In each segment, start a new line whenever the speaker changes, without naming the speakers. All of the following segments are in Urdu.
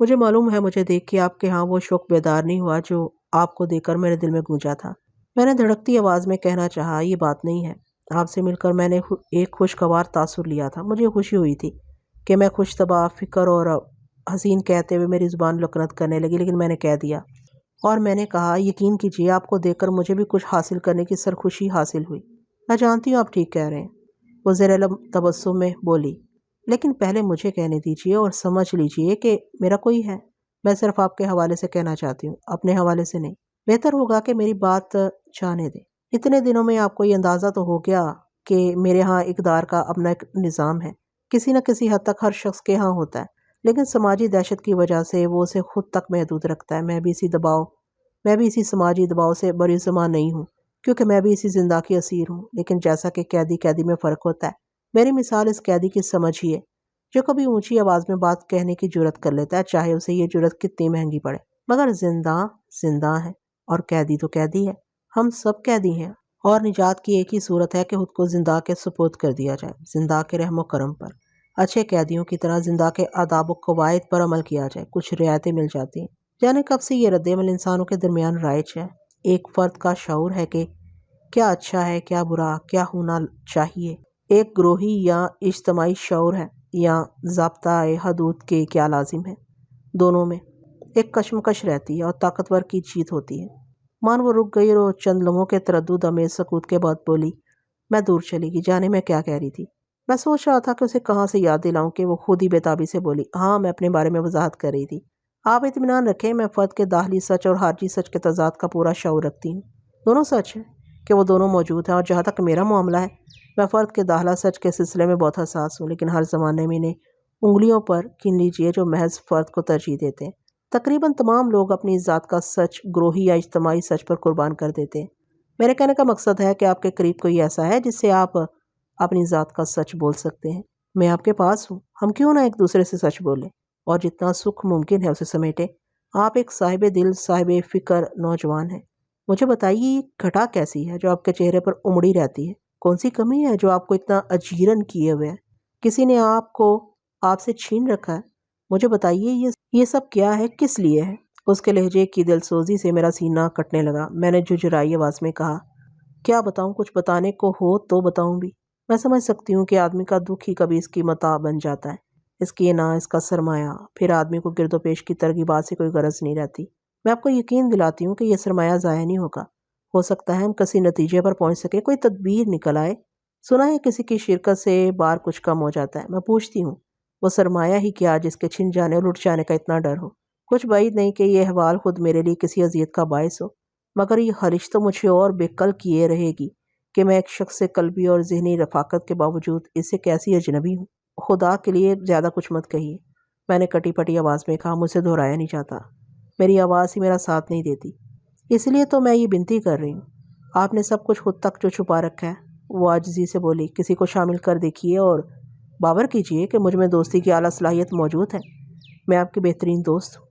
مجھے معلوم ہے، مجھے دیکھ کے آپ کے ہاں وہ شوق بیدار نہیں ہوا جو آپ کو دیکھ کر میرے دل میں گونجا تھا۔ میں نے دھڑکتی آواز میں کہنا چاہا، یہ بات نہیں ہے۔ آپ سے مل کر میں نے ایک خوشگوار تاثر لیا تھا۔ مجھے خوشی ہوئی تھی کہ میں خوش طبع، فکر اور حسین کہتے ہوئے میری زبان لکنت کرنے لگی، لیکن میں نے کہہ دیا اور میں نے کہا، یقین کیجیے آپ کو دیکھ کر مجھے بھی کچھ حاصل کرنے کی سرخوشی حاصل ہوئی۔ میں جانتی ہوں آپ ٹھیک کہہ رہے ہیں، وہ زیر لب تبسم میں بولی، لیکن پہلے مجھے کہنے دیجیے اور سمجھ لیجیے کہ میرا کوئی ہے۔ میں صرف آپ کے حوالے سے کہنا چاہتی ہوں، اپنے حوالے سے نہیں۔ بہتر ہوگا کہ میری بات جانے دیں۔ اتنے دنوں میں آپ کو یہ اندازہ تو ہو گیا کہ میرے ہاں اقدار کا اپنا ایک نظام ہے۔ کسی نہ کسی حد تک ہر شخص کے ہاں ہوتا ہے، لیکن سماجی دہشت کی وجہ سے وہ اسے خود تک محدود رکھتا ہے۔ میں بھی اسی سماجی دباؤ سے بری زبان نہیں ہوں، کیونکہ میں بھی اسی زندہ کی اسیر ہوں۔ لیکن جیسا کہ قیدی میں فرق ہوتا ہے، میری مثال اس قیدی کی سمجھیے جو کبھی اونچی آواز میں بات کہنے کی جرت کر لیتا ہے، چاہے اسے یہ جرت کتنی مہنگی پڑے۔ مگر زندہ ہے، اور قیدی تو قیدی ہے۔ ہم سب قیدی ہیں، اور نجات کی ایک ہی صورت ہے کہ خود کو زندہ کے سپرد کر دیا جائے، زندہ کے رحم و کرم پر۔ اچھے قیدیوں کی طرح زندہ کے آداب و قواعد پر عمل کیا جائے، کچھ رعایتیں مل جاتی ہیں۔ جانے کب سے یہ رد عمل انسانوں کے درمیان رائج ہے۔ ایک فرد کا شعور ہے کہ کیا اچھا ہے، کیا برا، کیا ہونا چاہیے۔ ایک گروہی یا اجتماعی شعور ہے، یا ضابطہ حدود کے کیا لازم ہے۔ دونوں میں ایک کشمکش رہتی ہے، اور طاقتور کی جیت ہوتی ہے۔ مان وہ رک گئی اور چند لمحوں کے تردد آمیز سکوت کے بعد بولی، میں دور چلی گئی، جانے میں کیا کہہ رہی تھی۔ میں سوچ رہا تھا کہ اسے کہاں سے یاد دلاؤں کہ وہ خود ہی بےتابی سے بولی، ہاں میں اپنے بارے میں وضاحت کر رہی تھی۔ آپ اطمینان رکھیں، میں فرد کے داخلی سچ اور خارجی سچ کے تضاد کا پورا شعور رکھتی ہوں۔ دونوں سچ ہیں کہ وہ دونوں موجود ہیں، اور جہاں تک میرا معاملہ ہے، میں فرد کے داخلہ سچ کے سلسلے میں بہت حساس ہوں، لیکن ہر زمانے میں انہیں انگلیوں پر گن لیجیے جو محض فرد کو ترجیح دیتے ہیں۔ تقریباً تمام لوگ اپنی ذات کا سچ گروہی یا اجتماعی سچ پر قربان کر دیتے ہیں۔ میرے کہنے کا مقصد ہے کہ آپ کے قریب کوئی ایسا ہے جس سے آپ اپنی ذات کا سچ بول سکتے ہیں۔ میں آپ کے پاس ہوں، ہم کیوں نہ ایک دوسرے سے سچ بولیں اور جتنا سکھ ممکن ہے اسے سمیٹیں۔ آپ ایک صاحب دل، صاحب فکر نوجوان ہیں۔ مجھے بتائیے، یہ گھٹا کیسی ہے جو آپ کے چہرے پر امڑی رہتی ہے؟ کون سی کمی ہے جو آپ کو اتنا اجیرن کیے ہوئے ہے؟ کسی نے آپ سے چھین رکھا ہے؟ مجھے بتائیے، یہ سب کیا ہے، کس لیے ہے؟ اس کے لہجے کی دلسوزی سے میرا سینہ کٹنے لگا۔ میں نے جھجھرائی آواز میں کہا، کیا بتاؤں؟ کچھ بتانے کو ہو تو بتاؤں بھی۔ میں سمجھ سکتی ہوں کہ آدمی کا دکھ ہی کبھی اس کی متاع بن جاتا ہے، اس کی انا، اس کا سرمایہ۔ پھر آدمی کو گرد و پیش کی ترغیبات سے کوئی غرض نہیں رہتی۔ میں آپ کو یقین دلاتی ہوں کہ یہ سرمایہ ضائع نہیں ہوگا۔ ہو سکتا ہے ہم کسی نتیجے پر پہنچ سکے، کوئی تدبیر نکل آئے۔ سنا ہے کسی کی شرکت سے بار کچھ کم ہو جاتا ہے۔ میں پوچھتی ہوں، وہ سرمایہ ہی کیا جس کے چھن جانے اور لٹ جانے کا اتنا ڈر ہو؟ کچھ بعید نہیں کہ یہ احوال خود میرے لیے کسی اذیت کا باعث ہو، مگر یہ خلش تو مجھے اور بے کل کیے رہے گی کہ میں ایک شخص سے قلبی اور ذہنی رفاقت کے باوجود اس سے کیسی اجنبی ہوں۔ خدا کے لیے زیادہ کچھ مت کہیے، میں نے کٹی پٹی آواز میں کہا، مجھ سے دہرایا نہیں جاتا۔ میری آواز ہی میرا ساتھ نہیں دیتی، اس لیے تو میں یہ بنتی کر رہی ہوں۔ آپ نے سب کچھ خود تک جو چھپا رکھا ہے، وہ عاجزی سے بولی، کسی کو شامل کر دیکھیے اور باور کیجیے کہ مجھ میں دوستی کی اعلیٰ صلاحیت موجود ہے۔ میں آپ کی بہترین دوست ہوں۔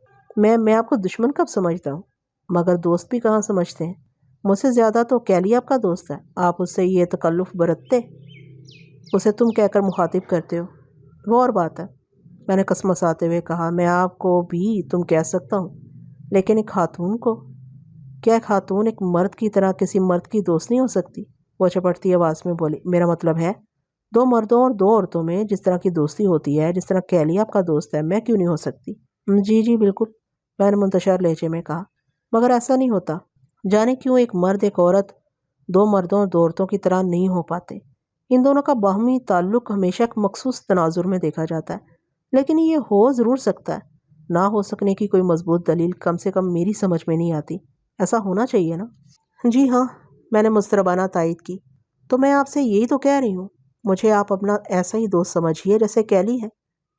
میں آپ کو دشمن کب سمجھتا ہوں؟ مگر دوست بھی کہاں سمجھتے ہیں؟ مجھ سے زیادہ تو کیلی آپ کا دوست ہے۔ آپ اس سے یہ تکلف برتتے، اسے تم کہہ کر مخاطب کرتے ہو، وہ اور بات ہے۔ میں نے کسمساتے ہوئے کہا، میں آپ کو بھی تم کہہ سکتا ہوں، لیکن ایک خاتون کو؟ کیا ایک خاتون ایک مرد کی طرح کسی مرد کی دوست نہیں ہو سکتی؟ وہ چپڑتی آواز میں بولی، میرا مطلب ہے دو مردوں اور دو عورتوں میں جس طرح کی دوستی ہوتی ہے، جس طرح کیلی آپ کا دوست ہے، میں کیوں نہیں ہو سکتی؟ جی بالکل، میں نے منتشر لہجے میں کہا، مگر ایسا نہیں ہوتا۔ جانے کیوں ایک مرد ایک عورت دو مردوں اور دو عورتوں کی طرح نہیں ہو پاتے؟ ان دونوں کا باہمی تعلق ہمیشہ ایک مخصوص تناظر میں دیکھا جاتا ہے، لیکن یہ ہو ضرور سکتا ہے۔ نہ ہو سکنے کی کوئی مضبوط دلیل کم سے کم میری سمجھ میں نہیں آتی۔ ایسا ہونا چاہیے نا؟ جی ہاں، میں نے مضطربانہ تائید کی۔ تو میں آپ سے یہی تو کہہ رہی ہوں، مجھے آپ اپنا ایسا ہی دوست سمجھیے جیسے کیلی ہے۔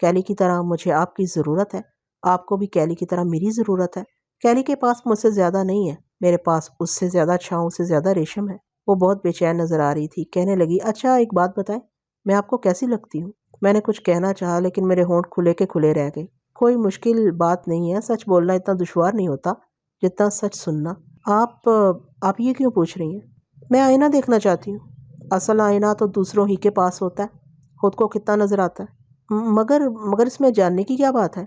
کیلی کی طرح مجھے آپ کی ضرورت ہے، آپ کو بھی کیلی کی طرح میری ضرورت ہے۔ کیلی کے پاس مجھ سے زیادہ نہیں ہے، میرے پاس اس سے زیادہ چھاؤں، سے زیادہ ریشم ہے۔ وہ بہت بے چین نظر آ رہی تھی، کہنے لگی، اچھا ایک بات بتائیں، میں آپ کو کیسی لگتی ہوں؟ میں نے کچھ کہنا چاہا، لیکن میرے ہونٹ کھلے کے کھلے رہ گئے۔ کوئی مشکل بات نہیں ہے، سچ بولنا اتنا دشوار نہیں ہوتا جتنا سچ سننا۔ آپ یہ کیوں پوچھ رہی ہیں؟ میں آئینہ دیکھنا چاہتی ہوں۔ اصل آئینہ تو دوسروں ہی کے پاس ہوتا ہے، خود کو کتنا نظر آتا ہے۔ مگر اس میں جاننے کی کیا بات ہے؟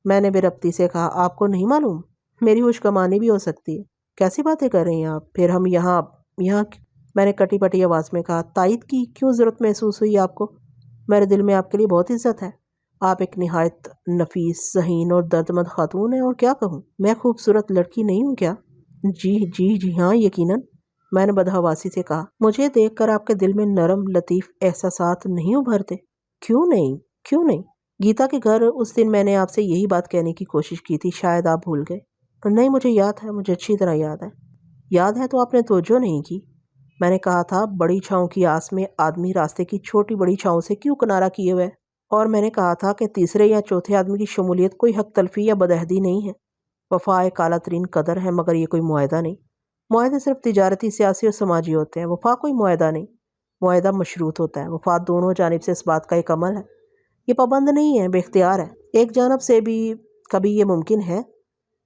میں نے بے ربطی سے کہا، آپ کو نہیں معلوم؟ میری ہوش گمانی بھی ہو سکتی ہے۔ کیسی باتیں کر رہی ہیں آپ؟ پھر ہم یہاں میں نے کٹی پٹی آواز میں کہا، تائید کی کیوں ضرورت محسوس ہوئی آپ کو؟ میرے دل میں آپ کے لیے بہت عزت ہے۔ آپ ایک نہایت نفیس، ذہین اور دردمند خاتون ہیں، اور کیا کہوں، میں خوبصورت لڑکی نہیں ہوں کیا؟ جی جی جی ہاں، یقیناً، میں نے بدحواسی سے کہا۔ مجھے دیکھ کر آپ کے دل میں نرم لطیف احساسات نہیں ابھرتے؟ کیوں نہیں، کیوں نہیں؟ گیتا کے گھر اس دن میں نے آپ سے یہی بات کہنے کی کوشش کی تھی، شاید آپ بھول گئے۔ نہیں، مجھے یاد ہے، مجھے اچھی طرح یاد ہے۔ یاد ہے تو آپ نے توجہ نہیں کی۔ میں نے کہا تھا، بڑی چھاؤں کی آس میں آدمی راستے کی چھوٹی بڑی چھاؤں سے کیوں کنارہ کیے ہوئے؟ اور میں نے کہا تھا کہ تیسرے یا چوتھے آدمی کی شمولیت کوئی حق تلفی یا بدعہدی نہیں ہے۔ وفا ایک اعلیٰ ترین قدر ہے، مگر یہ کوئی معاہدہ نہیں۔ معاہدے صرف تجارتی، سیاسی اور سماجی ہوتے ہیں، وفا کوئی معاہدہ نہیں۔ معاہدہ مشروط ہوتا ہے، وفا دونوں جانب سے اس بات کا ایک عمل ہے۔ یہ پابند نہیں ہے، بے اختیار ہے۔ ایک جانب سے بھی کبھی یہ ممکن ہے،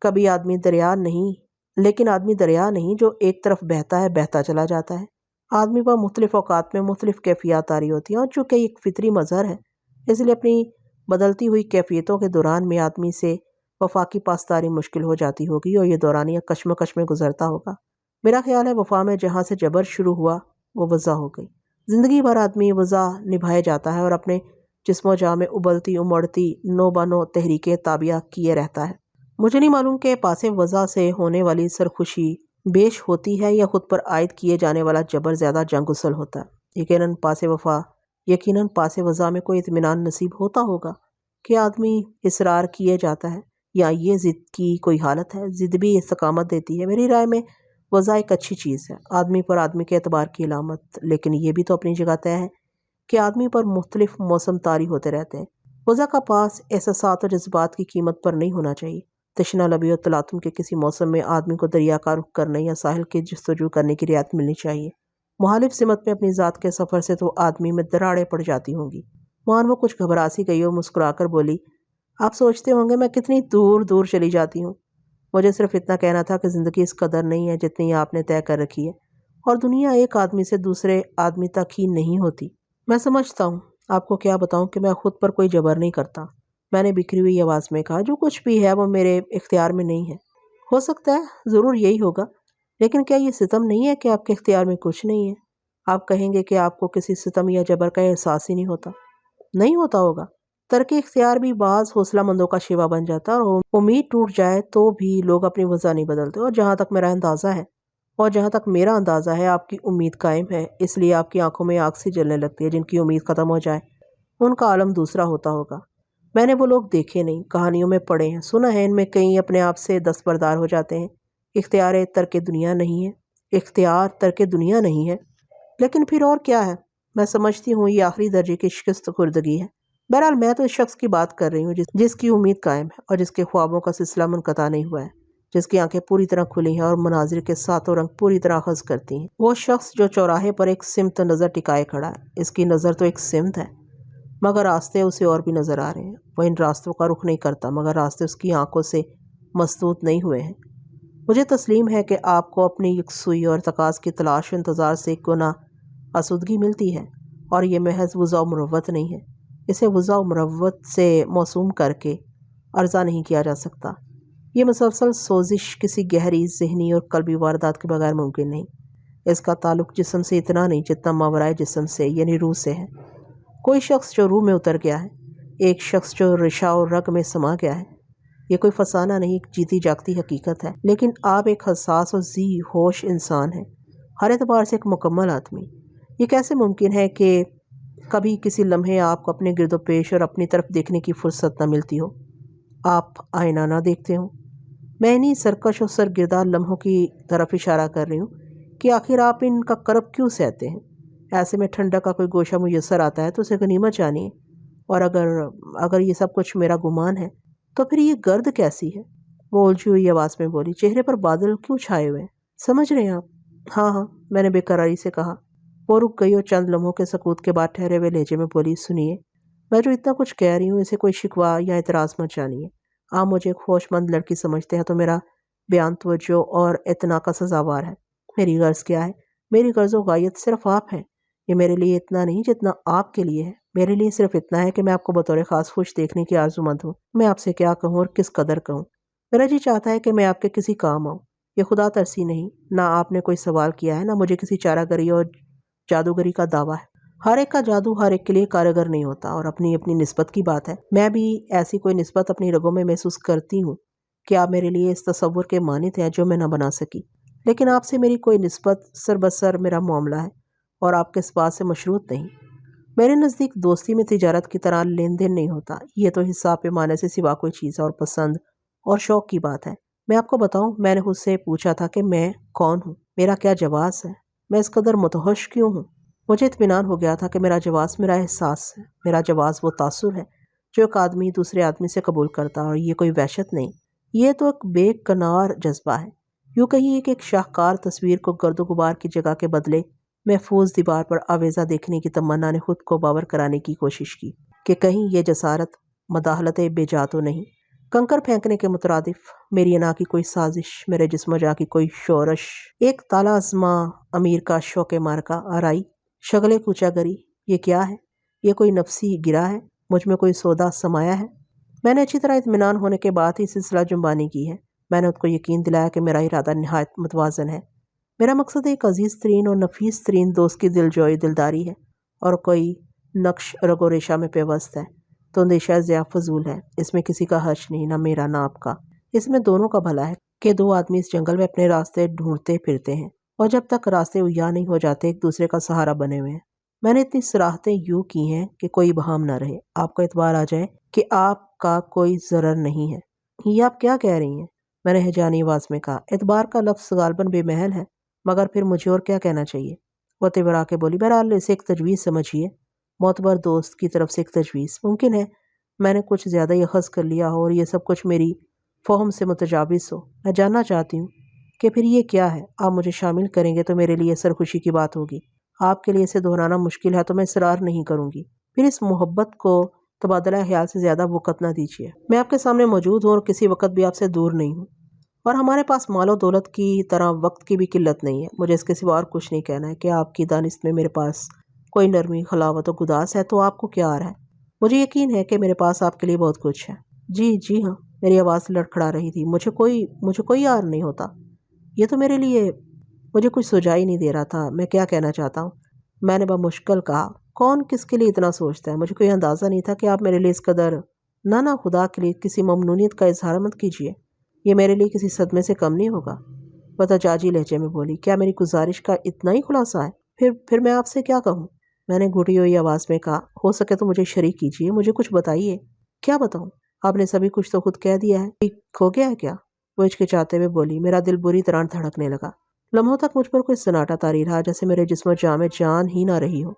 کبھی آدمی دریا نہیں، لیکن آدمی دریا نہیں جو ایک طرف بہتا ہے، بہتا چلا جاتا ہے۔ آدمی پر مختلف اوقات میں مختلف کیفیات طاری ہوتی ہیں، اور چونکہ یہ ایک فطری مظہر ہے، اس لیے اپنی بدلتی ہوئی کیفیتوں کے دوران میں آدمی سے وفا کی پاسداری مشکل ہو جاتی ہوگی، اور یہ دورانیہ کشمکش میں گزرتا ہوگا۔ میرا خیال ہے وفا میں جہاں سے جبر شروع ہوا وہ وضع ہو گئی۔ زندگی بھر آدمی وضع نبھائے جاتا ہے، اور اپنے جسم و جاں میں ابلتی امڑتی نو بنو تحریکیں تابعہ کیے رہتا ہے۔ مجھے نہیں معلوم کہ پاس وضع سے ہونے والی سرخوشی بیش ہوتی ہے، یا خود پر عائد کیے جانے والا جبر زیادہ جنگ غسل ہوتا ہے۔ یقیناً پاس وضع میں کوئی اطمینان نصیب ہوتا ہوگا کہ آدمی اصرار کیے جاتا ہے، یا یہ ضد کی کوئی حالت ہے۔ ضد بھی استقامت دیتی ہے۔ میری رائے میں وضع ایک اچھی چیز ہے، آدمی پر آدمی کے اعتبار کی علامت، لیکن یہ بھی تو اپنی جگہ طے ہے کہ آدمی پر مختلف موسم طاری ہوتے رہتے ہیں۔ وضع کا پاس احساسات اور جذبات کی قیمت پر نہیں ہونا چاہیے۔ تشنہ لبی اور تلاطم کے کسی موسم میں آدمی کو دریا کا رخ کرنے یا ساحل کی جستجو کرنے کی رعایت ملنی چاہیے۔ مخالف سمت میں اپنی ذات کے سفر سے تو آدمی میں دراڑیں پڑ جاتی ہوں گی۔ وہ کچھ گھبرا سی گئی اور مسکرا کر بولی، آپ سوچتے ہوں گے میں کتنی دور دور چلی جاتی ہوں۔ مجھے صرف اتنا کہنا تھا کہ زندگی اس قدر نہیں ہے جتنی آپ نے طے کر رکھی ہے، اور دنیا ایک آدمی سے دوسرے آدمی تک ہی نہیں ہوتی۔ میں سمجھتا ہوں، آپ کو کیا بتاؤں کہ میں خود پر کوئی جبر نہیں کرتا، میں نے بکھری ہوئی آواز میں کہا۔ جو کچھ بھی ہے وہ میرے اختیار میں نہیں ہے۔ ہو سکتا ہے ضرور یہی ہوگا، لیکن کیا یہ ستم نہیں ہے کہ آپ کے اختیار میں کچھ نہیں ہے؟ آپ کہیں گے کہ آپ کو کسی ستم یا جبر کا احساس ہی نہیں ہوتا۔ نہیں ہوتا ہوگا۔ ترک اختیار بھی بعض حوصلہ مندوں کا شیوا بن جاتا ہے، اور امید ٹوٹ جائے تو بھی لوگ اپنی وضع نہیں بدلتے۔ اور جہاں تک میرا اندازہ ہے آپ کی امید قائم ہے، اس لیے آپ کی آنکھوں میں آگ سی جلنے لگتی ہے۔ جن کی امید ختم ہو جائے ان کا عالم دوسرا ہوتا ہوگا۔ میں نے وہ لوگ دیکھے نہیں، کہانیوں میں پڑھے ہیں، سنا ہے، ان میں کئی اپنے آپ سے دستبردار ہو جاتے ہیں۔ اختیار ترک دنیا نہیں ہے، لیکن پھر اور کیا ہے؟ میں سمجھتی ہوں یہ آخری درجے کی شکست خوردگی ہے۔ بہرحال میں تو اس شخص کی بات کر رہی ہوں جس کی امید قائم ہے، اور جس کے خوابوں کا سلسلہ منقطع نہیں ہوا ہے، جس کی آنکھیں پوری طرح کھلی ہیں اور مناظر کے ساتوں رنگ پوری طرح اخذ کرتی ہیں۔ وہ شخص جو چوراہے پر ایک سمت نظر ٹکائے کھڑا ہے۔ اس کی نظر تو ایک سمت ہے، مگر راستے اسے اور بھی نظر آ رہے ہیں۔ وہ ان راستوں کا رخ نہیں کرتا، مگر راستے اس کی آنکھوں سے مسدود نہیں ہوئے ہیں۔ مجھے تسلیم ہے کہ آپ کو اپنی یکسوئی اور ارتکاز کی تلاش و انتظار سے ایک گنا آسودگی ملتی ہے، اور یہ محض وضع و مروت نہیں ہے۔ اسے وضع و مروت سے موسوم کر کے عرضہ نہیں کیا جا سکتا۔ یہ مسلسل سوزش کسی گہری ذہنی اور قلبی واردات کے بغیر ممکن نہیں۔ اس کا تعلق جسم سے اتنا نہیں جتنا ماورائے جسم سے، یعنی روح سے ہے۔ کوئی شخص جو روح میں اتر گیا ہے، ایک شخص جو رشا و رگ میں سما گیا ہے۔ یہ کوئی فسانہ نہیں، ایک جیتی جاگتی حقیقت ہے۔ لیکن آپ ایک حساس اور ذی ہوش انسان ہیں، ہر اعتبار سے ایک مکمل آدمی۔ یہ کیسے ممکن ہے کہ کبھی کسی لمحے آپ کو اپنے گرد و پیش اور اپنی طرف دیکھنے کی فرصت نہ ملتی ہو، آپ آئینہ نہ دیکھتے ہوں؟ میں انہی سرکش اور سرگردہ لمحوں کی طرف اشارہ کر رہی ہوں کہ آخر آپ ان کا کرب کیوں سہتے ہیں؟ ایسے میں ٹھنڈک کا کوئی گوشہ میسر آتا ہے تو اسے غنیمت جانیے، اور اگر یہ سب کچھ میرا گمان ہے تو پھر یہ گرد کیسی ہے؟ وہ الجھی ہوئی آواز میں بولی، چہرے پر بادل کیوں چھائے ہوئے ہیں؟ سمجھ رہے ہیں آپ؟ ہاں، میں نے بے قراری سے کہا۔ وہ رک گئی اور چند لمحوں کے سکوت کے بعد ٹھہرے ہوئے لہجے میں بولی، سنیے، میں جو اتنا کچھ کہہ رہی ہوں اسے کوئی شکوہ یا اعتراض مت جانیے۔ آپ مجھے ایک ہوش مند لڑکی سمجھتے ہیں تو میرا بیان توجہ اور اعتنا کا سزاوار ہے۔ میری غرض کیا ہے؟ میری غرض و غایت صرف آپ ہیں۔ یہ میرے لیے اتنا نہیں جتنا آپ کے لیے ہے، میرے لیے صرف اتنا ہے کہ میں آپ کو بطور خاص خوش دیکھنے کی آرزومند ہوں۔ میں آپ سے کیا کہوں اور کس قدر کہوں؟ میرا جی چاہتا ہے کہ میں آپ کے کسی کام آؤں۔ یہ خدا ترسی نہیں، نہ آپ نے کوئی سوال کیا ہے، نہ مجھے کسی چارہ گری اور جادوگری کا دعویٰ ہے۔ ہر ایک کا جادو ہر ایک کے لیے کارگر نہیں ہوتا، اور اپنی اپنی نسبت کی بات ہے۔ میں بھی ایسی کوئی نسبت اپنی رگوں میں محسوس کرتی ہوں کہ آپ میرے لیے اس تصور کے مانند ہیں جو میں نہ بنا سکی، لیکن آپ سے میری کوئی نسبت سر بسر میرا معاملہ ہے اور آپ کے اس بات سے مشروط نہیں۔ میرے نزدیک دوستی میں تجارت کی طرح لین دین نہیں ہوتا، یہ تو حساب پیمانے سے سوا کوئی چیز ہے اور پسند اور شوق کی بات ہے۔ میں آپ کو بتاؤں، میں نے خود سے پوچھا تھا کہ میں کون ہوں، میرا کیا جواز ہے، میں اس قدر متوحش کیوں ہوں؟ مجھے اطمینان ہو گیا تھا کہ میرا جواز میرا احساس ہے، میرا جواز وہ تاثر ہے جو ایک آدمی دوسرے آدمی سے قبول کرتا ہے، اور یہ کوئی وحشت نہیں، یہ تو ایک بے کنار جذبہ ہے۔ یوں کہیے کہ ایک شاہکار تصویر کو گرد و غبار کی جگہ کے بدلے محفوظ دیوار پر آویزہ دیکھنے کی تمنا نے خود کو باور کرانے کی کوشش کی کہ کہیں یہ جسارت مداخلت بے جا تو نہیں۔ کنکر پھینکنے کے مترادف میری انا کی کوئی سازش، میرے جسم و جاں کی کوئی شورش، ایک تالا ازماں امیر کا شوق مارکا آرائی، شغلے کوچہ گری، یہ کیا ہے؟ یہ کوئی نفسی گرا ہے؟ مجھ میں کوئی سودا سمایا ہے؟ میں نے اچھی طرح اطمینان ہونے کے بعد ہی سلسلہ جنبانی کی ہے۔ میں نے اس کو یقین دلایا کہ میرا ارادہ نہایت متوازن ہے۔ میرا مقصد ایک عزیز ترین اور نفیس ترین دوست کی دلجوئی دلداری ہے، اور کوئی نقش رگ و ریشہ میں پیوست ہے تو اندیشہ ضیاء فضول ہے۔ اس میں کسی کا حرج نہیں، نہ میرا نہ آپ کا، اس میں دونوں کا بھلا ہے کہ دو آدمی اس جنگل میں اپنے راستے ڈھونڈتے پھرتے ہیں، اور جب تک راستے عیاں نہیں ہو جاتے ایک دوسرے کا سہارا بنے ہوئے ہیں۔ میں نے اتنی صراحتیں یوں کی ہیں کہ کوئی بہام نہ رہے، آپ کو اعتبار آ جائے کہ آپ کا کوئی ضرر نہیں ہے۔ یہ آپ کیا کہہ رہی ہیں؟ میں نے ہجانی آواز میں کہا۔ اعتبار کا لفظ غالباً بے محل ہے، مگر پھر مجھے اور کیا کہنا چاہیے؟ وہ تیورا کے بولی، بہرحال اسے ایک تجویز سمجھیے، معتبر دوست کی طرف سے ایک تجویز۔ ممکن ہے میں نے کچھ زیادہ ہی اخذ کر لیا ہو اور یہ سب کچھ میری فہم سے متجاوز ہو۔ میں جاننا چاہتی ہوں کہ پھر یہ کیا ہے؟ آپ مجھے شامل کریں گے تو میرے لیے سرخوشی کی بات ہوگی۔ آپ کے لیے اسے دہرانا مشکل ہے تو میں اصرار نہیں کروں گی۔ پھر اس محبت کو تبادلہ خیال سے زیادہ وقت نہ دیجیے۔ میں آپ کے سامنے موجود ہوں اور کسی وقت بھی آپ سے دور نہیں ہوں، اور ہمارے پاس مال و دولت کی طرح وقت کی بھی قلت نہیں ہے۔ مجھے اس کے سوا اور کچھ نہیں کہنا ہے کہ آپ کی دانست میں میرے پاس کوئی نرمی، خلاوت و گداس ہے تو آپ کو کیا آ رہا ہے؟ مجھے یقین ہے کہ میرے پاس آپ کے لیے بہت کچھ ہے۔ جی ہاں، میری آواز لڑکھڑا رہی تھی۔ مجھے کوئی آر نہیں ہوتا۔ یہ تو میرے لیے مجھے کچھ سجا ہی نہیں دے رہا تھا میں کیا کہنا چاہتا ہوں۔ میں نے بمشکل کہا، کون کس کے لیے اتنا سوچتا ہے؟ مجھے کوئی اندازہ نہیں تھا کہ آپ میرے لیے اس قدر… نہ خدا کے لیے کسی ممنونیت کا اظہار مت کیجیے، یہ میرے لیے کسی صدمے سے کم نہیں ہوگا۔ وہ تجاجی لہجے میں بولی، کیا میری گزارش کا اتنا ہی خلاصہ ہے؟ پھر میں آپ سے کیا کہوں؟ میں نے گھٹی ہوئی آواز میں کہا، ہو سکے تو مجھے شریک کیجیے، مجھے کچھ بتائیے۔ کیا بتاؤں؟ آپ نے سبھی کچھ تو خود کہہ دیا ہے۔ ٹھیک ہو گیا ہے کیا؟ وہ ہچکچاتے ہوئے بولی۔ میرا دل بری طرح دھڑکنے لگا۔ لمحوں تک مجھ پر کوئی سناٹا طاری رہا، جیسے میرے جسم و جاں میں جان ہی نہ رہی ہو۔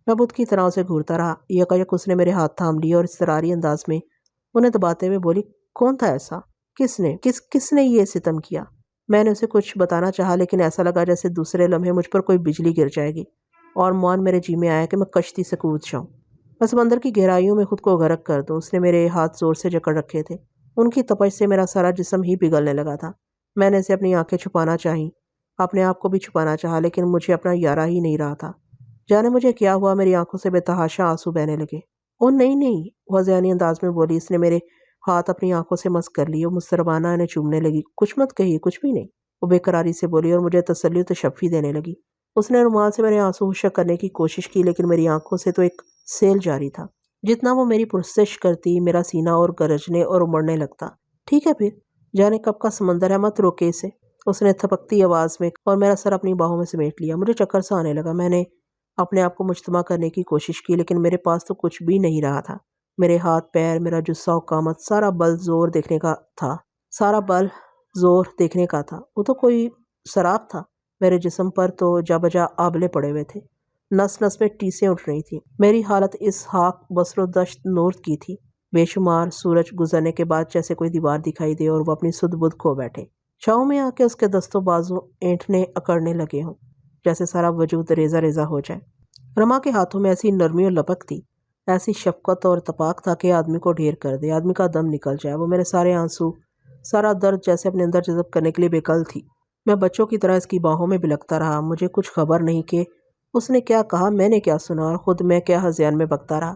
میں بت کی طرح اسے گھورتا رہا۔ یکایک اس نے میرے ہاتھ تھام لیے اور اضطراری انداز میں انہیں دباتے ہوئے بولی، کون تھا ایسا؟ کس نے یہ ستم کیا؟ میں نے اسے کچھ بتانا چاہا، لیکن ایسا لگا جیسے دوسرے لمحے مجھ پر کوئی بجلی گر جائے گی، اور موان میرے جی میں آیا کہ میں کشتی سے کود جاؤں، میں سمندر کی گہرائیوں میں خود کو غرق کر دوں۔ اس نے میرے ہاتھ زور سے جکڑ رکھے تھے، ان کی تپش سے میرا سارا جسم ہی پگھلنے لگا تھا۔ میں نے اسے اپنی آنکھیں چھپانا چاہیں، اپنے آپ کو بھی چھپانا چاہا، لیکن مجھے اپنا یارہ ہی نہیں رہا تھا۔ جانے مجھے کیا ہوا، میری آنکھوں سے بے تحاشا آنسو بہنے لگے۔ او نہیں، وہ ذہنی انداز میں بولی۔ اس نے میرے ہاتھ اپنی آنکھوں سے مس کر لیے، وہ مستربانہ انہیں چومنے لگی۔ کچھ مت کہیے، کچھ بھی نہیں، وہ بے قراری سے بولی اور مجھے تسلی و تشفی دینے لگی۔ اس نے رومال سے میرے آنسو خشک کرنے کی کوشش کی، لیکن میری آنکھوں سے تو ایک سیل جاری تھا۔ جتنا وہ میری پرسش کرتی، میرا سینہ اور گرجنے اور امڑنے لگتا۔ ٹھیک ہے پھر، جانے کب کا سمندر ہے، مت روکے اسے، اس نے تھپکتی آواز میں، اور میرا سر اپنی باہوں میں سمیٹ لیا۔ مجھے چکر سا آنے لگا۔ میں نے اپنے آپ کو مجتمع کرنے کی کوشش کی، لیکن میرے پاس تو کچھ بھی نہیں رہا تھا۔ میرے ہاتھ پیر، میرا جسہ و قامت، سارا بل زور دیکھنے کا تھا۔ وہ تو کوئی سراب تھا۔ میرے جسم پر تو جا بجا آبلے پڑے ہوئے تھے، نس نس میں ٹیسیں اٹھ رہی تھیں۔ میری حالت اسحاق بصر و دشت نور کی تھی۔ بے شمار سورج گزرنے کے بعد جیسے کوئی دیوار دکھائی دے اور وہ اپنی سدھ بدھ کھو بیٹھے، چھاؤں میں آ کے اس کے دستوں بازو اینٹنے اکڑنے لگے ہوں، جیسے سارا وجود ریزہ ریزہ ہو جائے۔ رما کے ہاتھوں میں ایسی نرمی و لپک تھی، ایسی شفقت اور تپاک تھا کہ آدمی کو ڈھیر کر دے، آدمی کا دم نکل جائے۔ وہ میرے سارے آنسو، سارا درد جیسے اپنے اندر جذب کرنے کے لیے بے کل تھی۔ میں بچوں کی طرح اس کی باہوں میں بلکتا رہا۔ مجھے کچھ خبر نہیں کہ اس نے کیا کہا، میں نے کیا سنا، اور خود میں کیا ہذیان میں بکتا رہا۔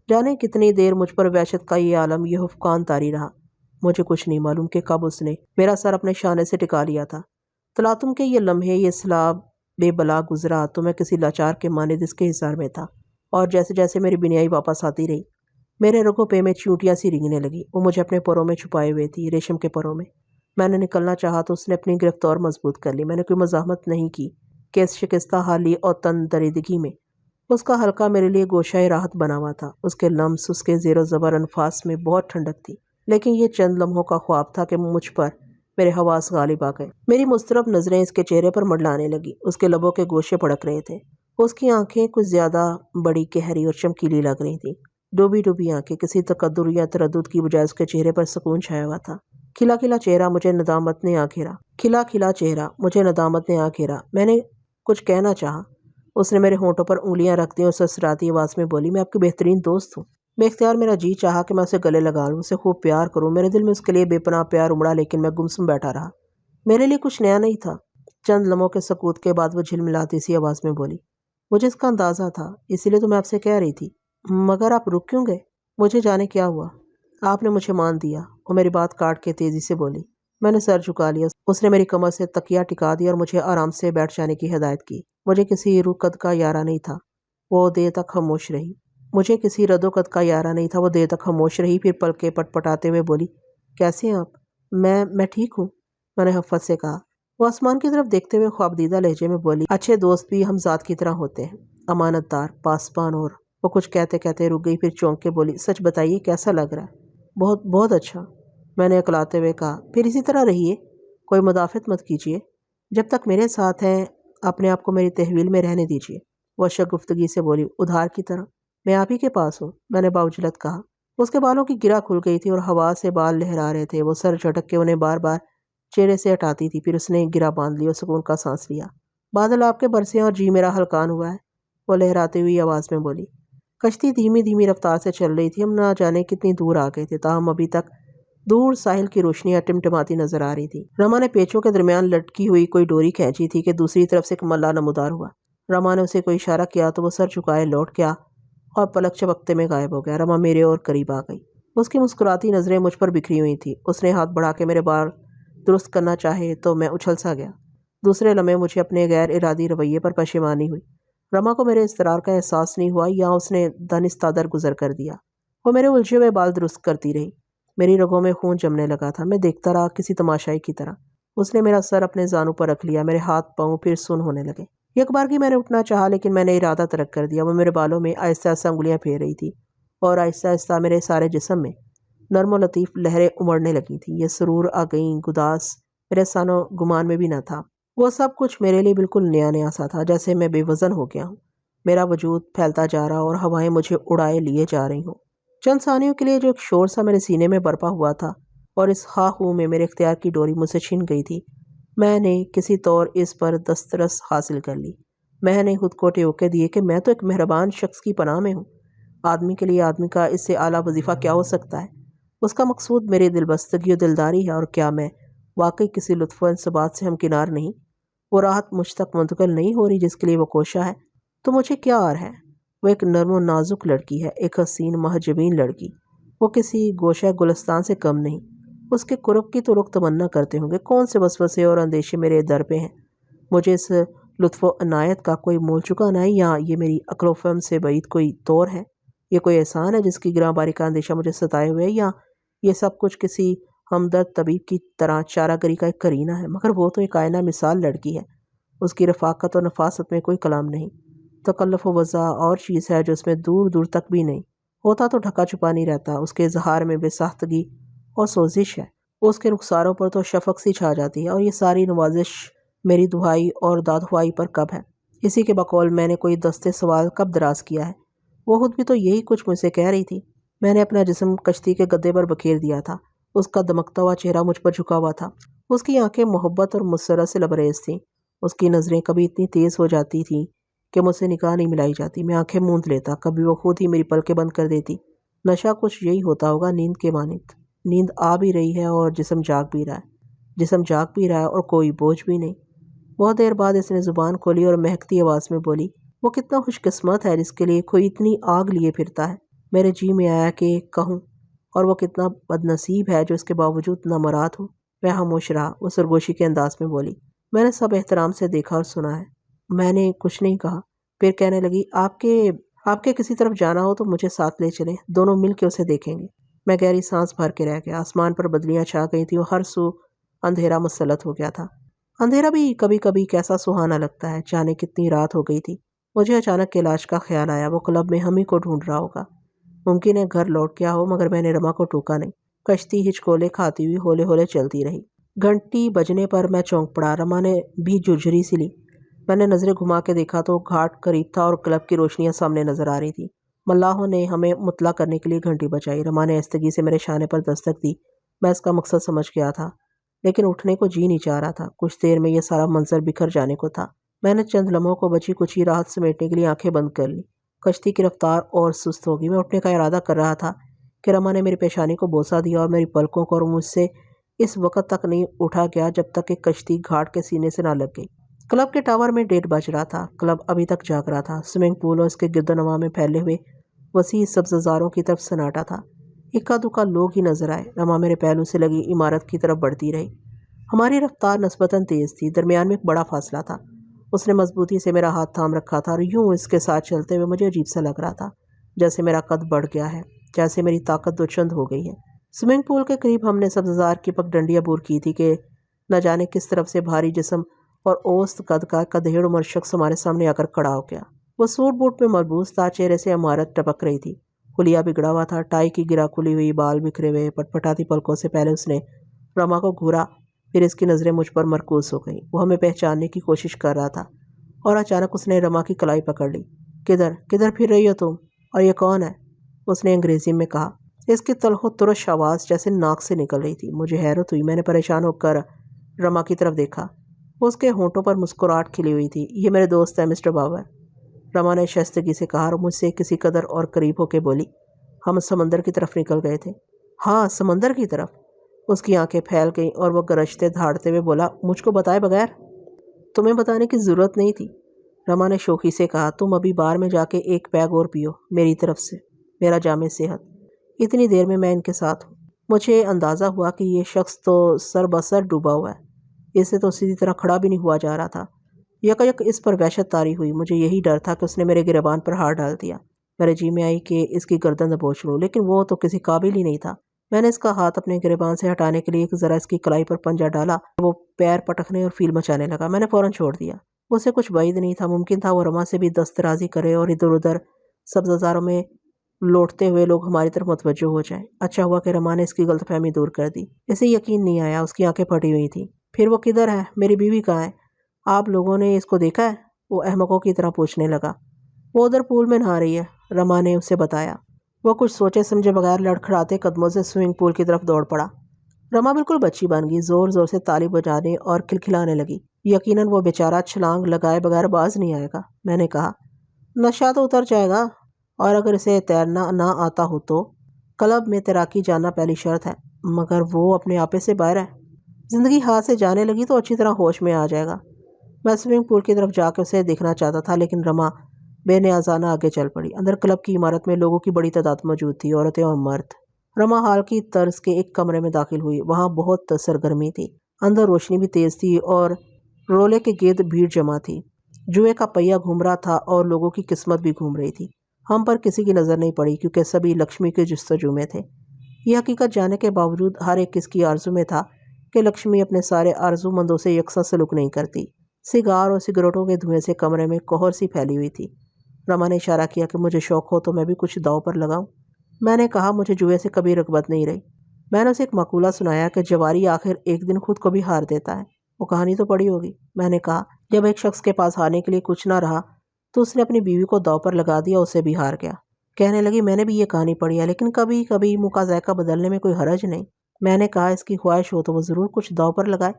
جانے کتنی دیر مجھ پر وحشت کا یہ عالم، یہ خفقان طاری رہا۔ مجھے کچھ نہیں معلوم کہ کب اس نے میرا سر اپنے شانے سے ٹکا لیا تھا۔ تلاطم کے یہ لمحے، یہ سیلاب بے بلا گزرا تو میں کسی لاچار کے مانند اس کے حصار میں تھا، اور جیسے جیسے میری بینائی واپس آتی رہی میرے رگوں پہ میں چیونٹیاں سی رینگنے لگی۔ وہ مجھے اپنے پروں میں چھپائے ہوئے تھی، ریشم کے پروں میں۔ میں نے نکلنا چاہا تو اس نے اپنی گرفت اور مضبوط کر لی۔ میں نے کوئی مزاحمت نہیں کی کہ اس شکستہ حالی اور تن دریدگی میں اس کا حلقہ میرے لیے گوشۂ راحت بنا ہوا تھا۔ اس کے لمس، اس کے زیر و زبر انفاس میں بہت ٹھنڈک تھی، لیکن یہ چند لمحوں کا خواب تھا کہ مجھ پر میرے حواس غالب آ گئے۔ میری مضطرب نظریں اس کے چہرے پر منڈلانے لگی۔ اس کے لبوں کے گوشے بھڑک رہے تھے۔ اس کی آنکھیں کچھ زیادہ بڑی، گہری اور چمکیلی لگ رہی تھیں، ڈوبی ڈوبی آنکھیں۔ کسی تقدر یا تردد کی بجائے اس کے چہرے پر سکون چھایا ہوا تھا۔ کھلا کھلا چہرہ، مجھے ندامت نے آ گھیرا۔ کھلا کھلا چہرہ، مجھے ندامت نے آ گھیرا۔ میں نے کچھ کہنا چاہا۔ اس نے میرے ہونٹوں پر انگلیاں رکھ دیں اور سسراتی آواز میں بولی، میں آپ کی بہترین دوست ہوں۔ بے اختیار میرا جی چاہا کہ میں اسے گلے لگا لوں، اسے خوب پیار کروں۔ میرے دل میں اس کے لیے بے پناہ پیار امڑا، لیکن میں گمسم بیٹھا رہا۔ میرے لیے کچھ نیا نہیں تھا۔ چند لمحوں کے سکوت کے بعد وہ جھلملاتی سی آواز میں بولی، مجھے اس کا اندازہ تھا، اسی لیے تو میں آپ سے کہہ رہی تھی۔ مگر آپ رک کیوں گئے؟ مجھے جانے کیا ہوا، آپ نے مجھے مان دیا۔ وہ میری بات کاٹ کے تیزی سے بولی۔ میں نے سر جھکا لیا۔ اس نے میری کمر سے تکیہ ٹکا دیا اور مجھے آرام سے بیٹھ جانے کی ہدایت کی۔ مجھے کسی رکد کا یارہ نہیں تھا۔ وہ دیر تک خاموش رہی۔ مجھے کسی رد و قد کا یارہ نہیں تھا۔ وہ دیر تک خاموش رہی، پھر پلکیں پٹ پٹاتے ہوئے بولی، کیسے ہیں آپ؟ میں ٹھیک ہوں، میں نے حفت سے کہا۔ وہ آسمان کی طرف دیکھتے ہوئے خوابدیدہ لہجے میں بولی، اچھے دوست بھی ہم ذات کی طرح ہوتے ہیں، امانت دار، پاسبان۔ اور وہ کچھ کہتے کہتے رک گئی، پھر چونک کے بولی، سچ بتائیے کیسا لگ رہا ہے؟ بہت بہت اچھا، میں نے اکلاتے ہوئے کہا۔ پھر اسی طرح رہیے، کوئی مدافعت مت کیجیے، جب تک میرے ساتھ ہیں اپنے آپ کو میری تحویل میں رہنے دیجیے۔ وہ شگفتگی سے بولی، ادھار کی طرح؟ میں آپ ہی کے پاس ہوں، میں نے باوجلت کہا۔ اس کے بالوں کی گرہ کھل گئی تھی اور ہوا سے بال لہرا رہے تھے۔ وہ سر جھٹک کے انہیں بار بار چہرے سے ہٹاتی تھی، پھر اس نے گرہ باندھ لی اور سکون کا سانس لیا۔ بادل آپ کے برسے اور جی میرا ہلکان ہوا ہے، وہ لہراتی ہوئی آواز میں بولی۔ کشتی دھیمی دھیمی رفتار سے چل رہی تھی۔ ہم نہ جانے کتنی دور آ گئے تھے، تاہم ابھی تک دور ساحل کی روشنیاں ٹمٹماتی نظر آ رہی تھی۔ رما نے پیچوں کے درمیان لٹکی ہوئی کوئی ڈوری کھینچی تھی کہ دوسری طرف سے ایک ملہ نمودار ہوا۔ رما نے اسے کوئی اشارہ کیا تو وہ سر جھکائے لوٹ گیا اور پلک چپکتے میں غائب ہو گیا۔ رما میرے اور قریب آ گئی۔ اس کی مسکراتی نظریں مجھ پر بکھری ہوئی تھیں۔ اس نے ہاتھ بڑھا کے میرے بال درست کرنا چاہے تو میں اچھل سا گیا۔ دوسرے لمحے مجھے اپنے غیر ارادی رویے پر پشیمانی ہوئی۔ رما کو میرے اضطرار کا احساس نہیں ہوا یا اس نے دانستہ در گزر کر دیا۔ وہ میرے الجھے ہوئے بال درست کرتی رہی۔ میری رگوں میں خون جمنے لگا تھا۔ میں دیکھتا رہا کسی تماشائی کی طرح۔ اس نے میرا سر اپنے زانوں پر رکھ لیا۔ میرے ہاتھ پاؤں پھر سن ہونے لگے۔ یک بار کی میں نے اٹھنا چاہا، لیکن میں نے ارادہ ترک کر دیا۔ وہ میرے بالوں میں آہستہ آہستہ انگلیاں پھیر رہی تھی اور آہستہ آہستہ میرے سارے جسم میں نرم و لطیف لہریں امڑنے لگی تھیں۔ یہ سرور، آگہی، گداز میرے سان و گمان میں بھی نہ تھا۔ وہ سب کچھ میرے لیے بالکل نیا نیا سا تھا، جیسے میں بے وزن ہو گیا ہوں، میرا وجود پھیلتا جا رہا اور ہوائیں مجھے اڑائے لیے جا رہی ہوں۔ چند ثانیوں کے لیے جو ایک شور سا میرے سینے میں برپا ہوا تھا اور اس ہا ہو میں میرے اختیار کی ڈوری مجھ سے چھن گئی تھی، میں نے کسی طور اس پر دسترس حاصل کر لی۔ میں نے خود کو ٹیوکے دیے کہ میں تو ایک مہربان شخص کی پناہ میں ہوں۔ آدمی کے لیے آدمی کا اس سے اعلیٰ وظیفہ کیا ہو سکتا ہے؟ اس کا مقصود میری دل بستگی و دلداری ہے، اور کیا میں واقعی کسی لطف و انصبات سے ہمکنار نہیں؟ وہ راحت مجھ تک منتقل نہیں ہو رہی جس کے لیے وہ کوشاں ہے؟ تو مجھے کیا عار ہے؟ وہ ایک نرم و نازک لڑکی ہے، ایک حسین محجبین لڑکی۔ وہ کسی گوشہ گلستان سے کم نہیں۔ اس کے قرب کی تو لوگ تمنا کرتے ہوں گے۔ کون سے وسوسے اور اندیشے میرے در پہ ہیں؟ مجھے اس لطف و عنایت کا کوئی مول چکانا ہے، یا یہ میری عقل و فہم سے بعید کوئی طور ہے؟ یہ کوئی احسان ہے جس کی گراں باری کا اندیشہ مجھے ستائے ہوئے ہے، یا یہ سب کچھ کسی ہمدرد طبیب کی طرح چارہ گری کا ایک کرینہ ہے؟ مگر وہ تو ایک آئینہ مثال لڑکی ہے۔ اس کی رفاقت و نفاست میں کوئی کلام نہیں۔ تکلف و وضع اور چیز ہے جو اس میں دور دور تک بھی نہیں ہوتا، تو ڈھکا چھپا نہیں رہتا۔ اس کے اظہار میں بے ساختگی اور سوزش ہے۔ اس کے رخساروں پر تو شفق سی چھا جاتی ہے، اور یہ ساری نوازش میری دہائی اور دادخواہی پر کب ہے؟ اسی کے بقول میں نے کوئی دستے سوال کب دراز کیا ہے؟ وہ خود بھی تو یہی کچھ مجھ سے کہہ رہی تھی۔ میں نے اپنا جسم کشتی کے گدے پر بکھیر دیا تھا۔ اس کا دمکتا ہوا چہرہ مجھ پر جھکا ہوا تھا۔ اس کی آنکھیں محبت اور مسرت سے لبریز تھیں۔ اس کی نظریں کبھی اتنی تیز ہو جاتی تھیں کہ مجھ سے نگاہ نہیں ملائی جاتی۔ میں آنکھیں موند لیتا، کبھی وہ خود ہی میری پلکیں بند کر دیتی۔ نشہ کچھ یہی ہوتا ہوگا، نیند کے مانند۔ نیند آ بھی رہی ہے اور جسم جاگ بھی رہا ہے، جسم جاگ بھی رہا ہے اور کوئی بوجھ بھی نہیں۔ بہت دیر بعد اس نے زبان کھولی اور مہکتی آواز میں بولی، وہ کتنا خوش قسمت ہے جس کے لیے کوئی اتنی آگ لیے پھرتا ہے۔ میرے جی میں آیا کہ کہوں، اور وہ کتنا بد نصیب ہے جو اس کے باوجود نامراد ہو۔ میں خاموش رہا۔ وہ سرگوشی کے انداز میں بولی، میں نے سب احترام سے دیکھا اور سنا ہے۔ میں نے کچھ نہیں کہا۔ پھر کہنے لگی، آپ کے کسی طرف جانا ہو تو مجھے ساتھ لے چلیں، دونوں مل کے اسے دیکھیں گے۔ میں گہری سانس بھر کے رہ گیا۔ آسمان پر بدلیاں چھا گئی تھیں اور ہر سو اندھیرا مسلط ہو گیا تھا۔ اندھیرا بھی کبھی کبھی کیسا سہانا لگتا ہے، جانے کتنی رات ہو گئی تھی۔ مجھے اچانک علاج کا خیال آیا، وہ کلب میں ہم ہی کو ڈھونڈ رہا ہوگا۔ ممکن ہے گھر لوٹ گیا ہو، مگر میں نے رما کو ٹوکا نہیں۔ کشتی ہچکولے کھاتی ہوئی ہولے ہولے چلتی رہی۔ گھنٹی بجنے پر میں چونک پڑا۔ رما نے بھی جھرجھری سی لی۔ میں نے نظریں گھما کے دیکھا تو گھاٹ قریب تھا اور کلب کی روشنیاں سامنے نظر آ رہی تھی۔ ملاحوں نے ہمیں مطلع کرنے کے لیے گھنٹی بجائی۔ رما نے آہستگی سے میرے شانے پر دستک دی۔ میں اس کا مقصد سمجھ گیا تھا، لیکن اٹھنے کو جی نہیں چاہ رہا تھا۔ کچھ دیر میں یہ سارا منظر بکھر جانے کو تھا۔ میں نے چند لمحوں کو بچی کچی راحت سمیٹنے کے لیے آنکھیں بند کر لی۔ کشتی کی رفتار اور سست ہوگی۔ میں اٹھنے کا ارادہ کر رہا تھا کہ رما نے میری پیشانی کو بوسہ دیا اور میری پلکوں کو، اور مجھ سے اس وقت تک نہیں اٹھا گیا جب تک کہ کشتی گھاٹ کے سینے سے نہ لگ گئی۔ کلب کے ٹاور میں 1:30 بج رہا تھا۔ کلب ابھی تک جاگ رہا تھا۔ سوئمنگ پول اور اس کے گرد و نواح میں پھیلے ہوئے وسیع سبززاروں کی طرف سناٹا تھا۔ اکا دکا لوگ ہی نظر آئے۔ رما میرے پہلو سے لگی عمارت کی طرف بڑھتی رہی۔ ہماری رفتار نسبتاً تیز تھی، درمیان میں ایک بڑا فاصلہ تھا۔ اس نے مضبوطی سے میرا ہاتھ تھام رکھا تھا اور یوں اس کے ساتھ چلتے ہوئے مجھے عجیب سا لگ رہا تھا، جیسے میرا قد بڑھ گیا ہے، جیسے میری طاقت دوچند ہو گئی ہے۔ سوئمنگ پول کے قریب ہم نے سبززار کی پگڈنڈی عبور کی تھی کہ نہ جانے کس طرف سے بھاری جسم اور اوسط قد کا گدھیڑ عمر شخص ہمارے سامنے آ کر کھڑا ہو گیا۔ وہ سوٹ بوٹ میں ملبوس تھا، چہرے سے عمارت ٹپک رہی تھی، حلیہ بگڑا ہوا تھا، ٹائی کی گرا کھلی ہوئی، بال بکھرے ہوئے، پٹ پٹاتی پلکوں سے پہلے اس نے رما کو گھورا، پھر اس کی نظریں مجھ پر مرکوز ہو گئیں۔ وہ ہمیں پہچاننے کی کوشش کر رہا تھا، اور اچانک اس نے رما کی کلائی پکڑ لی۔ کدھر پھر رہی ہو تم؟ اور یہ کون ہے؟ اس نے انگریزی میں کہا۔ اس کی تلخ و ترش آواز جیسے ناک سے نکل رہی تھی۔ مجھے حیرت ہوئی۔ میں نے پریشان ہو کر رما کی طرف دیکھا۔ اس کے ہونٹوں پر مسکراہٹ کھلی ہوئی تھی۔ یہ میرے دوست ہے مسٹر باور، رما نے شائستگی سے کہا، اور مجھ سے کسی قدر اور قریب ہو کے بولی۔ ہم سمندر کی طرف نکل گئے تھے۔ ہاں، سمندر کی طرف۔ اس کی آنکھیں پھیل گئیں اور وہ گرجتے دھاڑتے ہوئے بولا، مجھ کو بتائے بغیر تمہیں بتانے کی ضرورت نہیں تھی۔ رما نے شوخی سے کہا، تم ابھی بار میں جا کے ایک پیگ اور پیو، میری طرف سے میرا جامع صحت۔ اتنی دیر میں ان کے ساتھ ہوں۔ مجھے اندازہ ہوا کہ یہ شخص تو سر بسر ڈوبا ہوا ہے، اسے تو سیدھی طرح کھڑا بھی نہیں ہوا جا رہا تھا۔ یک اس پر وحشت طاری ہوئی۔ مجھے یہی ڈر تھا کہ اس نے میرے گریبان پر ہاتھ ڈال دیا۔ میرے جی میں آئی کہ اس کی گردن دبوچ لوں، لیکن وہ تو کسی قابل ہی نہیں تھا۔ میں نے اس کا ہاتھ اپنے گریبان سے ہٹانے کے لیے ذرا اس کی کلائی پر پنجہ ڈالا، وہ پیر پٹکنے اور فیل مچانے لگا۔ میں نے فوراً چھوڑ دیا۔ اسے کچھ بعید نہیں تھا، ممکن تھا وہ رما سے بھی دست درازی کرے اور ادھر ادھر سبززاروں میں لوٹتے ہوئے لوگ ہماری طرف متوجہ ہو جائیں۔ اچھا ہوا کہ رما نے اس کی غلط فہمی دور کر دی۔ اسے یقین نہیں آیا، اس کی آنکھیں پھٹی ہوئی تھیں۔ پھر وہ کدھر ہے؟ میری بیوی کہاں ہے؟ آپ لوگوں نے اس کو دیکھا ہے؟ وہ احمقوں کی طرح پوچھنے لگا۔ وہ ادھر پول میں نہا رہی ہے، رما نے اسے بتایا۔ وہ کچھ سوچے سمجھے بغیر لڑکھڑاتے قدموں سے سوئمنگ پول کی طرف دوڑ پڑا۔ رما بالکل بچی بن گئی، زور زور سے تالی بجانے اور کھلکھلانے لگی۔ یقیناً وہ بیچارہ چھلانگ لگائے بغیر باز نہیں آئے گا، میں نے کہا۔ نشہ تو اتر جائے گا، اور اگر اسے تیرنا نہ آتا ہو تو؟ کلب میں تیراکی جاننا پہلی شرط ہے، مگر وہ اپنے آپے سے باہر ہے۔ زندگی ہاتھ سے جانے لگی تو اچھی طرح ہوش میں آ جائے گا۔ میں سوئمنگ پول کی طرف جا کے اسے دیکھنا چاہتا تھا، لیکن رما بے نیازانہ آگے چل پڑی۔ اندر کلب کی عمارت میں لوگوں کی بڑی تعداد موجود تھی، عورتیں اور مرد۔ رما ہال کی طرز کے ایک کمرے میں داخل ہوئی۔ وہاں بہت سرگرمی تھی، اندر روشنی بھی تیز تھی اور رولے کے گرد بھیڑ جمع تھی۔ جوئے کا پہیہ گھوم رہا تھا اور لوگوں کی قسمت بھی گھوم رہی تھی۔ ہم پر کسی کی نظر نہیں پڑی کیونکہ سبھی لکشمی کے جستجو میں تھے۔ یہ حقیقت جانے کے باوجود ہر ایک اس کی آرزو میں تھا کہ لکشمی اپنے سارے آرزو مندوں سے یکساں سلوک نہیں کرتی۔ سگار اور سگریٹوں کے دھوئیں سے کمرے میں کوہر سی پھیلی ہوئی تھی۔ رما نے اشارہ کیا کہ مجھے شوق ہو تو میں بھی کچھ داؤ پر لگاؤں۔ میں نے کہا، مجھے جوئے سے کبھی رغبت نہیں رہی۔ میں نے اسے ایک مقولہ سنایا کہ جواری آخر ایک دن خود کو بھی ہار دیتا ہے۔ وہ کہانی تو پڑھی ہوگی، میں نے کہا۔ جب ایک شخص کے پاس ہارنے کے لیے کچھ نہ رہا تو اس نے اپنی بیوی کو داؤ پر لگا دیا، اسے بھی ہار گیا۔ کہنے لگی، میں نے بھی یہ کہانی پڑھی ہے، لیکن کبھی کبھی منہ کا ذائقہ بدلنے میں کوئی حرج نہیں۔ میں نے کہا، اس کی خواہش ہو تو وہ ضرور کچھ داؤ پر لگائے،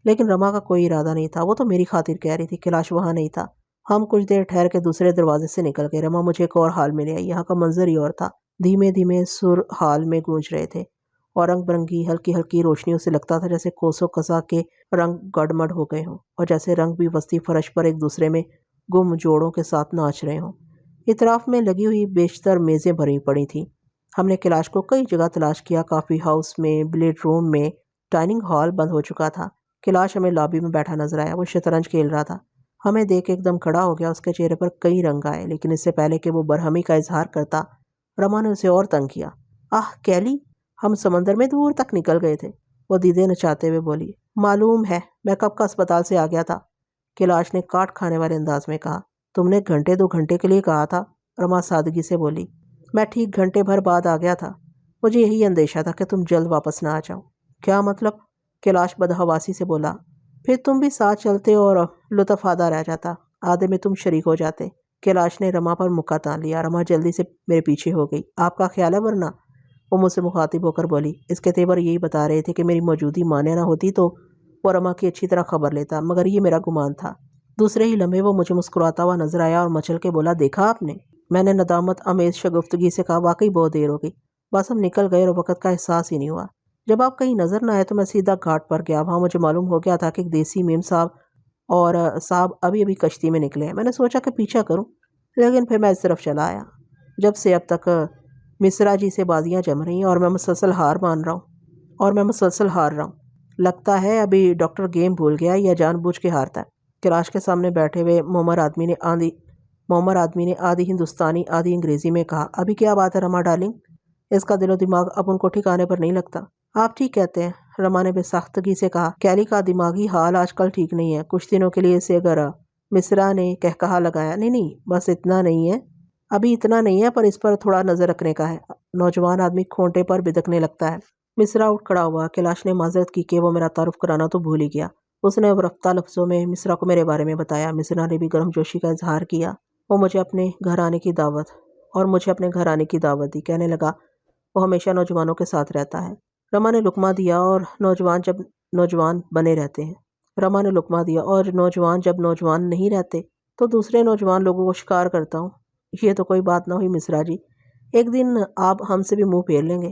لیکن رما کا کوئی ارادہ نہیں تھا۔ وہ تو میری خاطر کہہ رہی تھی، کلاش وہاں نہیں تھا۔ ہم کچھ دیر ٹھہر کے دوسرے دروازے سے نکل گئے۔ رما مجھے ایک اور حال میں لے آئی۔ یہاں کا منظر ہی اور تھا۔ دھیمے دھیمے سر حال میں گونج رہے تھے اور رنگ برنگی ہلکی ہلکی روشنیوں سے لگتا تھا جیسے کوسوں قزح کے رنگ گڈمڈ ہو گئے ہوں، اور جیسے رنگ بھی وسطی فرش پر ایک دوسرے میں گم جوڑوں کے ساتھ ناچ رہے ہوں۔ اطراف میں لگی ہوئی بیشتر میزیں بھری پڑی تھیں۔ ہم نے کیلاش کو کئی جگہ تلاش کیا، کافی ہاؤس میں، بلیڈ روم میں، ڈائننگ ہال بند ہو چکا تھا۔ کیلاش ہمیں لابی میں بیٹھا نظر آیا، وہ شطرنج کھیل رہا تھا۔ ہمیں دیکھ ایک دم کھڑا ہو گیا، اس کے چہرے پر کئی رنگ آئے، لیکن اس سے پہلے کہ وہ برہمی کا اظہار کرتا، رما نے اسے اور تنگ کیا۔ آہ کیلی، ہم سمندر میں دور تک نکل گئے تھے، وہ دیدے نچاتے ہوئے بولی۔ معلوم ہے، میں کب کا اسپتال سے آ گیا تھا، کیلاش نے کاٹ کھانے والے انداز میں کہا۔ تم نے گھنٹے 2 گھنٹے کے لیے کہا تھا، رما سادگی سے بولی۔ میں ٹھیک گھنٹے بھر بعد آ گیا تھا، مجھے یہی اندیشہ تھا کہ تم جلد واپس نہ آ جاؤ۔ کیا مطلب؟ کیلاش بدحواسی سے بولا۔ پھر تم بھی ساتھ چلتے اور لطف آدھا رہ جاتا، آدھے میں تم شریک ہو جاتے۔ کیلاش نے رما پر مکہ تان لیا۔ رما جلدی سے میرے پیچھے ہو گئی۔ آپ کا خیال ہے ورنہ؟ وہ مجھ سے مخاطب ہو کر بولی۔ اس کے تیور یہی بتا رہے تھے کہ میری موجودگی مانع نہ ہوتی تو وہ رما کی اچھی طرح خبر لیتا، مگر یہ میرا گمان تھا۔ دوسرے ہی لمحے وہ مجھے مسکراتا ہوا نظر آیا اور مچل کے بولا، دیکھا آپ نے؟ میں نے ندامت آمیز شگفتگی سے کہا، واقعی بہت دیر ہو گئی، بس ہم نکل گئے اور وقت کا احساس ہی نہیں ہوا۔ جب آپ کہیں نظر نہ آئے تو میں سیدھا گھاٹ پر گیا۔ وہاں مجھے معلوم ہو گیا تھا کہ ایک دیسی میم صاحب اور صاحب ابھی کشتی میں نکلے ہیں۔ میں نے سوچا کہ پیچھا کروں، لیکن پھر میں اس طرف چلا آیا۔ جب سے اب تک مصرا جی سے بازیاں جم رہی ہیں اور میں مسلسل ہار رہا ہوں۔ لگتا ہے ابھی ڈاکٹر گیم بھول گیا یا جان بوجھ کے ہارتا ہے۔ کیلاش کے سامنے بیٹھے ہوئے معمر آدمی نے آدھی ہندوستانی آدھی انگریزی میں کہا، ابھی کیا بات ہے رما ڈارلنگ؟ اس کا دل و دماغ اب ان کو ٹھکانے پر نہیں لگتا۔ آپ ٹھیک کہتے ہیں، رما نے بے ساختگی سے کہا۔ کیلی کا دماغی حال آج کل ٹھیک نہیں ہے، کچھ دنوں کے لیے اسے اگر مصرا نے کہا لگایا، نہیں بس اتنا نہیں ہے، ابھی اتنا نہیں ہے، پر اس پر تھوڑا نظر رکھنے کا ہے۔ نوجوان آدمی کھونٹے پر بدکنے لگتا ہے۔ مصرا اٹھ کھڑا ہوا۔ کیلاش نے معذرت کی کہ وہ میرا تعارف کرانا تو بھول ہی گیا۔ اس نے رفتہ لفظوں میں مصرا کو میرے بارے میں بتایا۔ مصرا نے بھی گرم جوشی کا اظہار کیا۔ وہ مجھے اپنے گھر آنے کی دعوت دی، کہنے لگا وہ ہمیشہ نوجوانوں کے ساتھ رہتا ہے۔ رما نے لقمہ دیا، اور نوجوان جب نوجوان نہیں رہتے تو دوسرے نوجوان لوگوں کو شکار کرتا ہوں۔ یہ تو کوئی بات نہ ہوئی مصرا جی، ایک دن آپ ہم سے بھی منہ پھیر لیں گے۔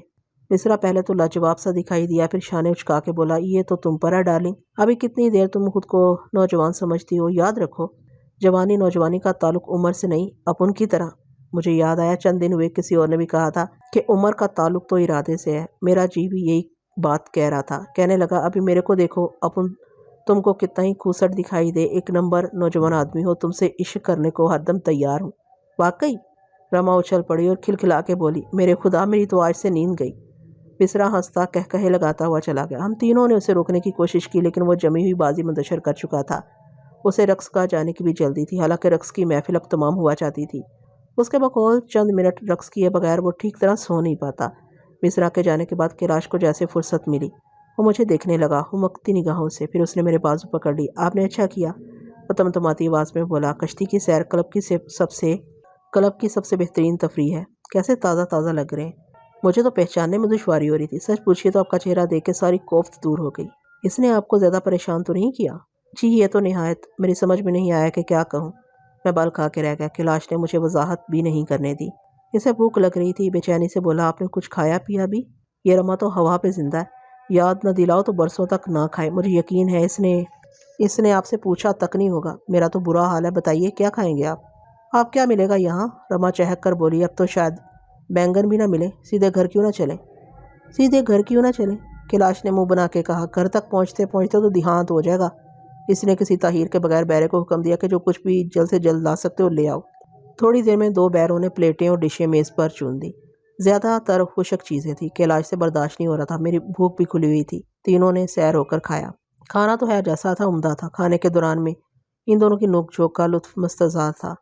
مصرا پہلے تو لاجواب سا دکھائی دیا، پھر شانے اچکا کے بولا، یہ تو تم پر ہے ڈارلنگ، ابھی کتنی دیر تم خود کو نوجوان سمجھتی ہو؟ یاد رکھو، جوانی نوجوانی کا تعلق عمر سے نہیں، اپن کی طرح۔ مجھے یاد آیا چند دن ہوئے کسی اور نے بھی کہا تھا کہ عمر کا تعلق تو ارادے سے ہے۔ میرا جی بھی یہی بات کہہ رہا تھا، کہنے لگا، ابھی میرے کو دیکھو، اپن تم کو کتنا ہی کھوسٹ دکھائی دے، ایک نمبر نوجوان آدمی ہو، تم سے عشق کرنے کو ہر دم تیار ہوں۔ واقعی؟ رما اچھل پڑی اور کھلکھلا کے بولی، میرے خدا، میری تو آج سے نیند گئی۔ مصرا ہنستا کہے لگاتا ہوا چلا گیا۔ ہم تینوں نے اسے روکنے کی کوشش کی، لیکن وہ جمی ہوئی بازی منتشر کر چکا تھا۔ اسے رقص کا جانے کی بھی جلدی تھی، حالانکہ رقص کی محفل اب تمام ہوا چاہتی تھی۔ اس کے بقول چند منٹ رقص کیے بغیر وہ ٹھیک طرح سو نہیں پاتا۔ مصرا کے جانے کے بعد کیلاش کو جیسے فرصت ملی، وہ مجھے دیکھنے لگا ہمکتی نگاہوں سے، پھر اس نے میرے بازو پکڑ لی۔ آپ نے اچھا کیا، وہ تمتماتی آواز میں بولا۔ کشتی کی سیر کلب کی سب سے بہترین تفریح ہے۔ کیسے تازہ تازہ لگ رہے ہیں، مجھے تو پہچاننے میں دشواری ہو رہی تھی۔ سچ پوچھیے تو آپ کا چہرہ دیکھ کے ساری کوفت دور ہو گئی۔ اس نے آپ کو زیادہ پریشان تو نہیں کیا؟ جی یہ تو نہایت، میری سمجھ میں نہیں آیا کہ کیا کہوں، میں بال کھا کے رہ گیا۔ کیلاش نے مجھے وضاحت بھی نہیں کرنے دی۔ اسے بھوک لگ رہی تھی، بے چینی سے بولا، آپ نے کچھ کھایا پیا بھی؟ یہ رما تو ہوا پہ زندہ ہے، یاد نہ دلاؤ تو برسوں تک نہ کھائے۔ مجھے یقین ہے اس نے آپ سے پوچھا تک نہیں ہوگا۔ میرا تو برا حال ہے، بتائیے کیا کھائیں گے آپ کیا ملے گا یہاں؟ رما چہک کر بولی، اب تو شاید بینگن بھی نہ ملے، سیدھے گھر کیوں نہ چلیں؟ کیلاش نے منہ بنا کے کہا، گھر تک پہنچتے پہنچتے تو دیہانت ہو جائے گا۔ اس نے کسی تاخیر کے بغیر بیرے کو حکم دیا کہ جو کچھ بھی جلد سے جلد لا سکتے ہو لے آؤ۔ تھوڑی دیر میں 2 بیروں نے پلیٹیں اور ڈشیں میز پر چون دی۔ زیادہ تر خشک چیزیں تھیں، کیلاش سے برداشت نہیں ہو رہا تھا۔ میری بھوک بھی کھلی ہوئی تھی۔ تینوں نے سیر ہو کر کھایا۔ کھانا تو ہے جیسا تھا، عمدہ تھا۔ کھانے کے دوران میں ان دونوں کی نوک جھوک کا لطف مستزاد تھا۔